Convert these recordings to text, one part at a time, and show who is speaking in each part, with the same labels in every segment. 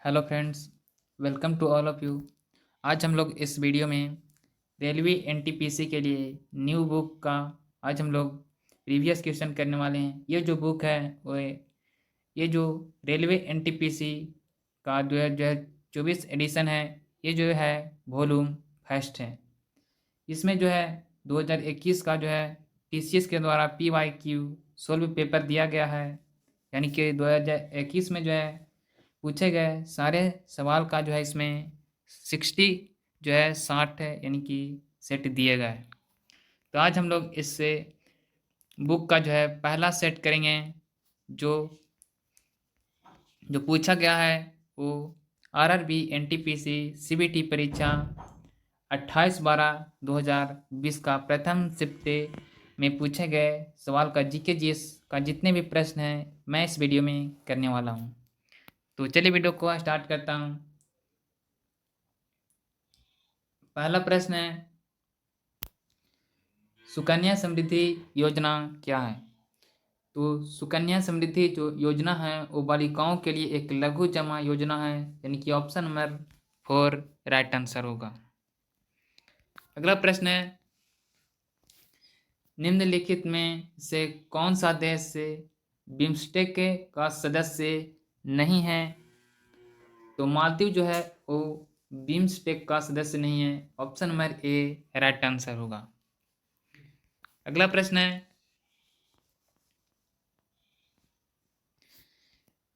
Speaker 1: Hello friends, welcome to all of you. आज हम लोग इस वीडियो में रेलवे एनटीपीसी के लिए न्यू बुक का आज हम लोग प्रीवियस क्वेश्चन करने वाले हैं। ये जो बुक है वो ये जो रेलवे एनटीपीसी का 2024 एडिशन है, ये जो है वॉल्यूम फर्स्ट है। इसमें जो है 2021 का जो है टीसीएस के द्वारा पीवाईक्यू सोल्व पेपर दिया गया है, यानी कि 2021 में जो है पूछे गए सारे सवाल का जो है इसमें 60 जो है 60 है, यानी कि सेट दिए गए हैं। तो आज हम लोग इससे बुक का जो है पहला सेट करेंगे। जो जो पूछा गया है वो आरआरबी एनटीपीसी सीबीटी परीक्षा 28/12/2020 का प्रथम शिफ्ट में पूछे गए सवाल का जीके जीएस का जितने भी प्रश्न हैं मैं इस वीडियो में करने वाला हूँ। तो चलिए वीडियो को स्टार्ट करता हूँ। पहला प्रश्न है, सुकन्या समृद्धि योजना क्या है? तो सुकन्या समृद्धि जो योजना है वो बालिकाओं के लिए एक लघु जमा योजना है, यानी कि ऑप्शन नंबर 4 राइट आंसर होगा। अगला प्रश्न है, निम्नलिखित में से कौन सा देश से बिम्स्टेक का सदस्य नहीं है? तो मालदीव जो है वो बिम्स्टेक का सदस्य नहीं है, option number A right answer होगा। अगला प्रश्न है,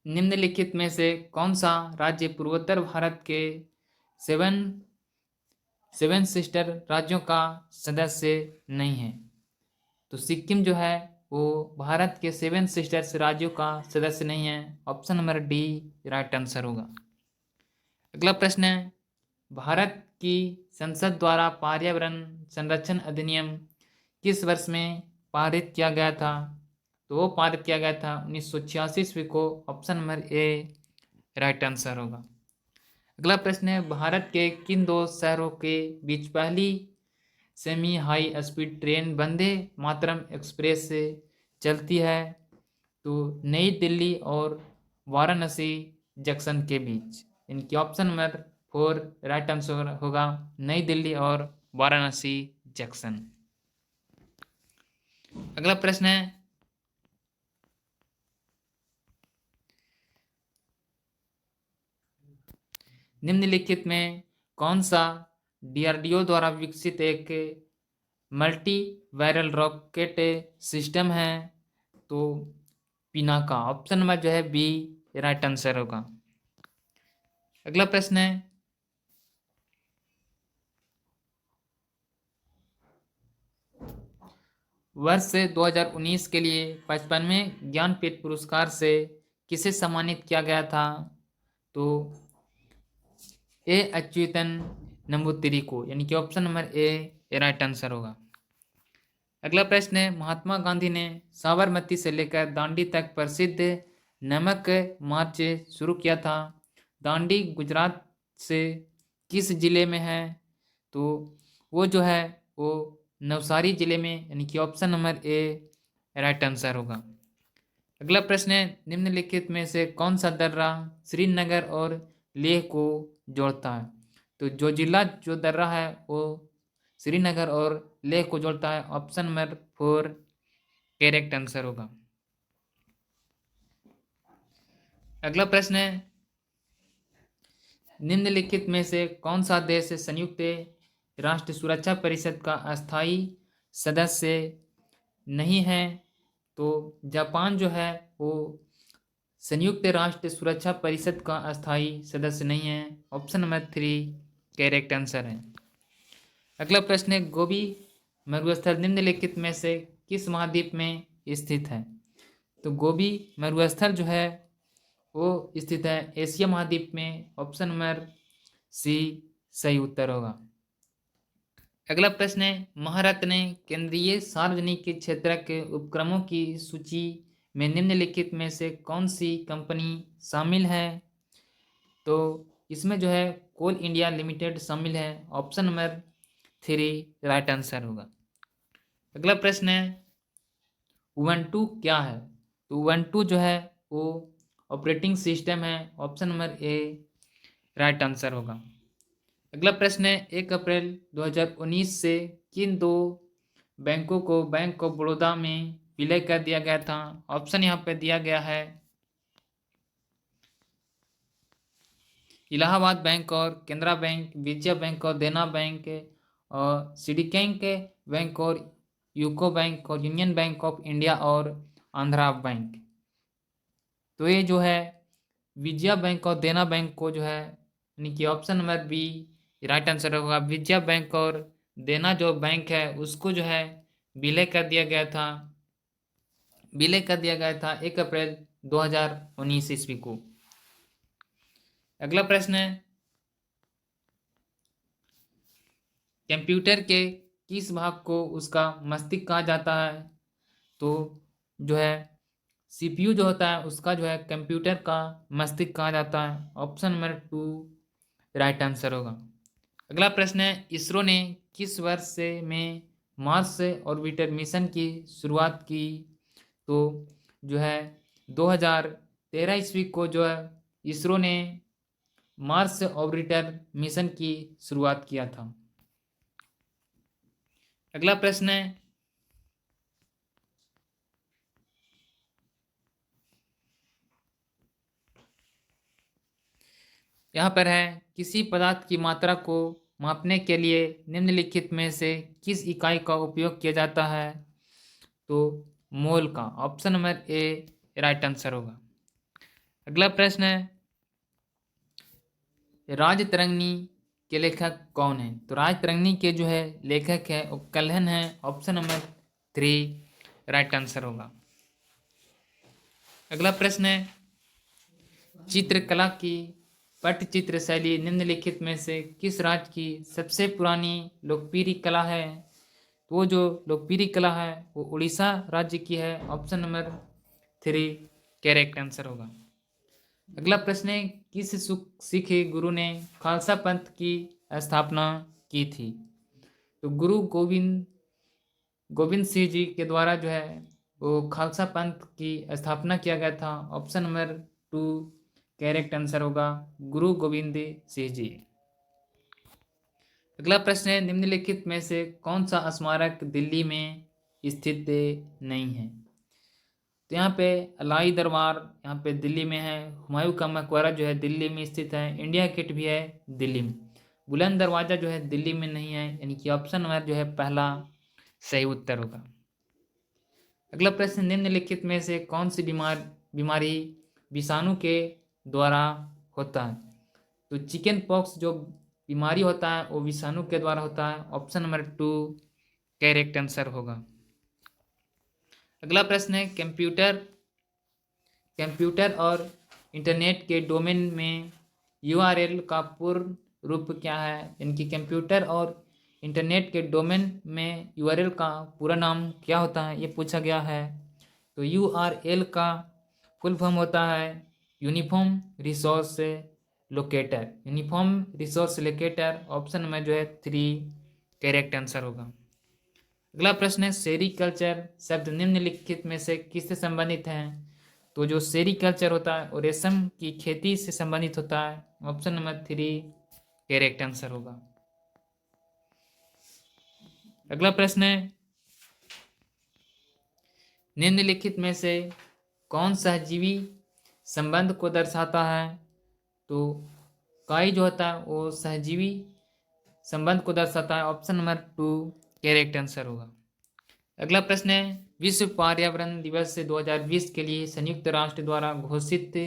Speaker 1: निम्नलिखित में से कौन सा राज्य पूर्वोत्तर भारत के सेवन सिस्टर राज्यों का सदस्य नहीं है? तो सिक्किम जो है वो भारत के 7 सिस्टर्स राज्यों का सदस्य नहीं है, option number D right answer होगा। अगला प्रश्न है, भारत की संसद द्वारा पर्यावरण संरक्षण अधिनियम किस वर्ष में पारित किया गया था? तो वो पारित किया गया था 1986 ईस्वी को, option number A right answer होगा। अगला प्रश्न है, भारत के किन दो शहरों के बीच पहली semi high speed train Vande Mataram express से चलती है? तो नई दिल्ली और वाराणसी जंक्शन के बीच, इनकी ऑप्शन नंबर 4 राइट आंसर होगा, नई दिल्ली और वाराणसी जंक्शन। अगला प्रश्न है, निम्नलिखित में कौन सा डीआरडीओ द्वारा विकसित एक मल्टी वायरल रॉकेट सिस्टम है? तो पिनाका, ऑप्शन नंबर जो है बी राइट आंसर होगा। अगला प्रश्न है, वर्ष 2019 के लिए 55वें ज्ञानपीठ पुरस्कार से किसे सम्मानित किया गया था? तो ए अच्युतन नंबूतिरी को, यानी कि option number A right answer होगा। अगला प्रश्न है, महात्मा गांधी ने साबरमती से लेकर दांडी तक प्रसिद्ध नमक मार्च शुरू किया था। दांडी गुजरात से किस जिले में है? तो वो जो है वो नवसारी जिले में, यानी कि option number A right answer होगा। अगला प्रश्न है, निम्नलिखित में से कौन सा दर्रा श्रीनगर और लेह को जोड़ता है? तो जो जिला जो दर्रा है वो श्रीनगर और लेह को जोड़ता है, ऑप्शन नंबर 4 करेक्ट आंसर होगा। अगला प्रश्न है, निम्नलिखित में से कौन सा देश संयुक्त राष्ट्र सुरक्षा परिषद का अस्थायी सदस्य नहीं है? तो जापान जो है वो संयुक्त राष्ट्र सुरक्षा परिषद का अस्थायी सदस्य नहीं है, ऑप्शन नंबर 3 करेक्ट आंसर है। अगला प्रश्न है, गोबी मरुस्थल निम्नलिखित में से किस महाद्वीप में स्थित है? तो गोबी मरुस्थल जो है वो स्थित है एशिया महाद्वीप में, ऑप्शन नंबर सी सही उत्तर होगा। अगला प्रश्न है, महारत्न केंद्रीय सार्वजनिक क्षेत्र के उपक्रमों की सूची में निम्नलिखित में से कौन सी कंपनी शामिल है? तो इसमें जो है कोल इंडिया लिमिटेड शामिल है, ऑप्शन नंबर 3 राइट आंसर होगा। अगला प्रश्न है, उबंटू क्या है? तो उबंटू जो है वो ऑपरेटिंग सिस्टम है, option number A right answer होगा। अगला प्रश्न है 1 अप्रैल 2019 से किन दो बैंकों को बैंक ऑफ बड़ौदा में विलय कर दिया गया था। ऑप्शन यहाँ पे दिया गया है इलाहाबाद बैंक और केनरा बैंक, विजया बैंक और देना बैंक, और सिंडिकेट बैंक और यूको बैंक, और यूनियन बैंक ऑफ इंडिया और आंध्रा बैंक। तो ये जो है विजया बैंक और देना बैंक को जो है यानी कि option number B right answer होगा। विजया बैंक और देना जो बैंक है उसको जो है विलय कर दिया गया था 1 अप्रैल 2019 ईस्वी को। अगला प्रश्न है कंप्यूटर के किस भाग को उसका मस्तिष्क कहा जाता है। तो जो है सीपीयू जो होता है उसका जो है कंप्यूटर का मस्तिष्क कहा जाता है। ऑप्शन नंबर 2 राइट आंसर होगा। अगला प्रश्न है इसरो ने किस वर्ष से में मार्स ऑर्बिटर मिशन की शुरुआत की। तो जो है 2013 ईस्वी को जो है इसरो ने मार्स ऑर्बिटर मिशन की शुरुआत किया था। अगला प्रश्न है यहाँ पर है किसी पदार्थ की मात्रा को मापने के लिए निम्नलिखित में से किस इकाई का उपयोग किया जाता है। तो मोल का। Option number A right answer होगा। अगला प्रश्न है राजतरंगिणी के लेखक कौन है। तो राजतरंगिणी के जो है लेखक है वो कल्हण है। ऑप्शन नंबर 3 राइट आंसर होगा। अगला प्रश्न है चित्रकला की पटचित्र शैली निम्नलिखित में से किस राज्य की सबसे पुरानी लोकप्रिय कला है। तो वो जो लोकप्रिय कला है वो उड़ीसा राज्य की है। ऑप्शन नंबर 3 करेक्ट आंसर होगा। अगला प्रश्न है किस सिख गुरु ने खालसा पंथ की स्थापना की थी। तो गुरु गोविंद सिंह जी के द्वारा जो है वो खालसा पंथ की स्थापना किया गया था। ऑप्शन नंबर 2 करेक्ट आंसर होगा गुरु गोविंद सिंह जी। अगला प्रश्न है निम्नलिखित में से कौन सा स्मारक दिल्ली में स्थित नहीं है। तो यहाँ पे अलाई दरबार यहाँ पे दिल्ली में है। हुमायूं का मकबरा जो है दिल्ली में स्थित है। इंडिया गेट भी है दिल्ली में। बुलंद दरवाजा जो है दिल्ली में नहीं है यानी कि ऑप्शन नंबर जो है पहला सही उत्तर होगा। अगला प्रश्न निम्नलिखित में से कौन सी बीमारी विषाणु के द्वारा होता है। तो चिकन पॉक्स जो बीमारी होता है वो विषाणु के द्वारा होता है। ऑप्शन नंबर 2 करेक्ट आंसर होगा। अगला प्रश्न है कंप्यूटर और इंटरनेट के डोमेन में यूआरएल का पूर्ण रूप क्या है। यानी कि कंप्यूटर और इंटरनेट के डोमेन में यूआरएल का पूरा नाम क्या होता है ये पूछा गया है। तो यूआरएल का फुल फॉर्म होता है यूनिफॉर्म रिसोर्स लोकेटर। ऑप्शन में जो है 3 करेक्ट आंसर होगा। अगला प्रश्न है सेरीकल्चर शब्द निम्नलिखित में से किससे संबंधित है। तो जो सेरीकल्चर होता है वो रेशम की खेती से संबंधित होता है। ऑप्शन नंबर 3 करेक्ट आंसर होगा। अगला प्रश्न है निम्नलिखित में से कौन सहजीवी संबंध को दर्शाता है। तो काई जो होता है वो सहजीवी संबंध को दर्शाता है। ऑप्शन नंबर 2 करेक्ट आंसर होगा। अगला प्रश्न है विश्व पर्यावरण दिवस 2020 के लिए संयुक्त राष्ट्र द्वारा घोषित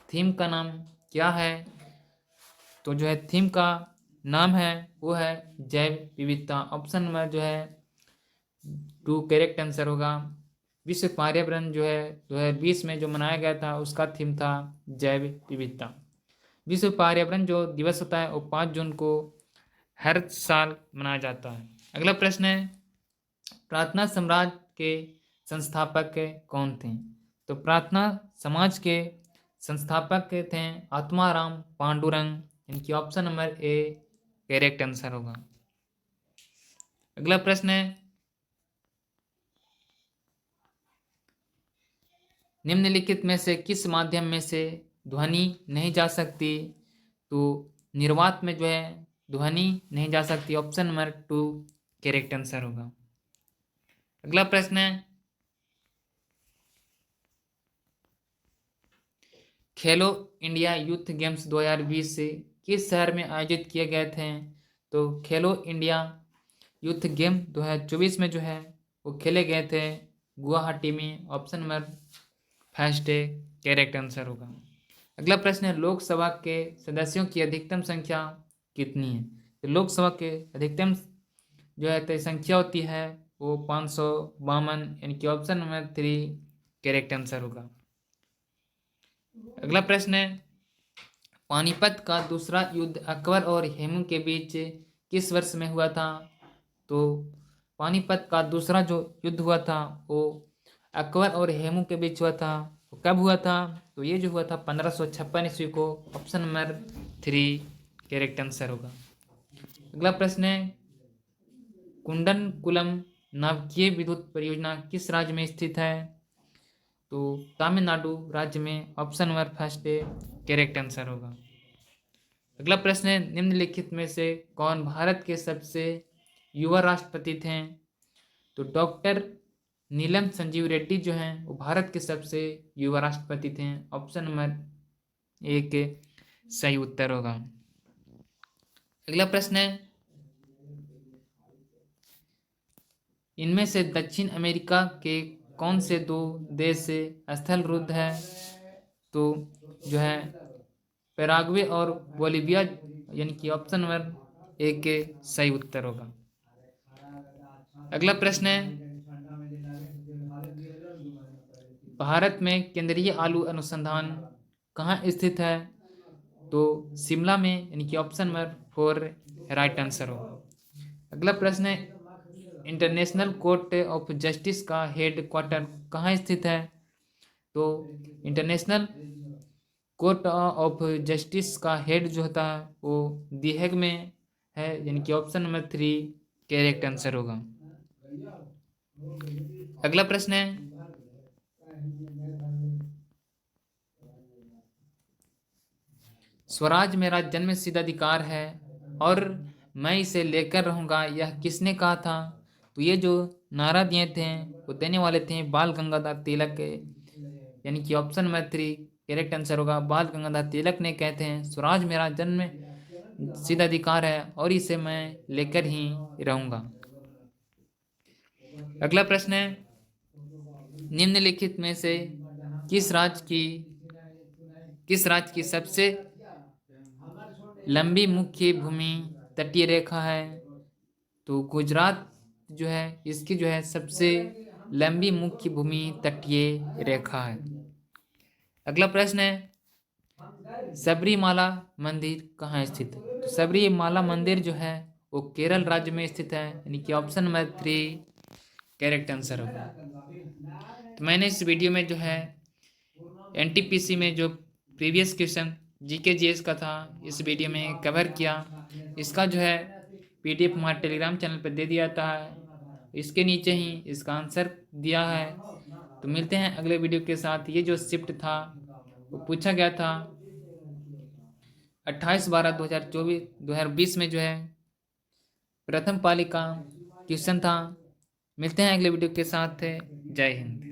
Speaker 1: थीम का नाम क्या है। तो जो है थीम का नाम है वो है जैव विविधता। ऑप्शन नंबर जो है 2 करेक्ट आंसर होगा। विश्व पर्यावरण जो है 2020 में जो मनाया गया था उसका थीम था जैव विविधता। विश्व पर्यावरण जो दिवस होता है वो 5 जून को हर साल मनाया जाता है। अगला प्रश्न है प्रार्थना साम्राज्य के संस्थापक कौन थे। तो प्रार्थना समाज के संस्थापक थे आत्माराम पांडुरंग। इनकी option number A correct answer होगा। अगला प्रश्न है निम्नलिखित में से किस माध्यम में से ध्वनि नहीं जा सकती। तो निर्वात में जो है ध्वनि नहीं जा सकती। ऑप्शन नंबर 2 करेक्ट आंसर होगा। अगला प्रश्न है, खेलो इंडिया यूथ गेम्स 2020 से किस शहर में आयोजित किए गए थे? तो खेलो इंडिया यूथ गेम 2024 में जो है वो खेले गए थे गुवाहाटी में। Option number first correct answer होगा। अगला प्रश्न है, लोकसभा के सदस्यों की अधिकतम संख्या कितनी है? तो लोकसभा के अधिकतम जो है तो संख्या होती है वो 552, यानी कि ऑप्शन नंबर 3 करेक्ट आंसर होगा। अगला प्रश्न है, पानीपत का दूसरा युद्ध अकबर और हेमू के बीच किस वर्ष में हुआ था? तो पानीपत का दूसरा जो युद्ध हुआ था वो अकबर और हेमू के बीच हुआ था। वो कब हुआ था? तो ये जो हुआ था 1556 ईस्वी को। ऑप्शन नंबर 3 करेक्ट आंसर होगा। अगला प्रश्न है, कुंडनकुलम नाभिकीय विद्युत परियोजना किस राज्य में स्थित है? तो तमिलनाडु राज्य में। Option number first correct answer होगा। अगला प्रश्न है, निम्नलिखित में से कौन भारत के सबसे युवा राष्ट्रपति थे? तो डॉक्टर नीलम संजीव रेड्डी जो हैं वो भारत के सबसे युवा राष्ट्रपति थे। ऑप्शन नंबर 1 सही उत्तर होगा। अगला प्रश्न है, इनमें से दक्षिण अमेरिका के कौन से 2 देश स्थल रुद्ध है? तो जो है पैराग्वे और बोलिविया, यानी कि ऑप्शन नंबर 1 सही उत्तर होगा। अगला प्रश्न है, भारत में केंद्रीय आलू अनुसंधान कहाँ स्थित है? तो शिमला में, यानी कि ऑप्शन नंबर 4 राइट आंसर होगा। अगला प्रश्न है, इंटरनेशनल कोर्ट ऑफ जस्टिस का हेड क्वार्टर कहाँ स्थित है? तो इंटरनेशनल कोर्ट ऑफ जस्टिस का हेड जो होता है वो दी हेग में है, यानी कि ऑप्शन नंबर 3 करेक्ट आंसर होगा। अगला प्रश्न है, स्वराज मेरा जन्मसिद्ध अधिकार है और मैं इसे लेकर रहूंगा, यह किसने कहा था? तो ये जो नारा दिए थे वो देने वाले थे बाल गंगाधर तिलक, यानी कि ऑप्शन नंबर 3 करेक्ट आंसर होगा। बाल गंगाधर तिलक ने कहते हैं स्वराज मेरा जन्म सिद्ध अधिकार है और इसे मैं लेकर ही रहूंगा। अगला प्रश्न है, निम्नलिखित में से किस राज्य की सबसे लंबी मुख्य भूमि तटीय रेखा है? तो गुजरात जो है इसकी जो है सबसे लंबी मुख्य भूमि तटीय रेखा है। अगला प्रश्न है, सबरीमाला मंदिर कहाँ स्थित है? तो सबरीमाला मंदिर जो है वो केरल राज्य में स्थित है, यानी कि ऑप्शन नंबर 3 करेक्ट आंसर होगा। तो मैंने इस वीडियो में जो है एनटीपीसी में जो प्रीवियस क्वेश्चन जीके जीएस का था इस वीडियो में कवर किया। इसका जो है पीडीएफ हमारे टेलीग्राम चैनल पर दे दिया था, इसके नीचे ही इसका आंसर दिया है। तो मिलते हैं अगले वीडियो के साथ। ये जो शिफ्ट था वो पूछा गया था 28/12/2020 में जो है प्रथम पाली का क्वेश्चन था। मिलते हैं अगले वीडियो के साथ। जय हिंद।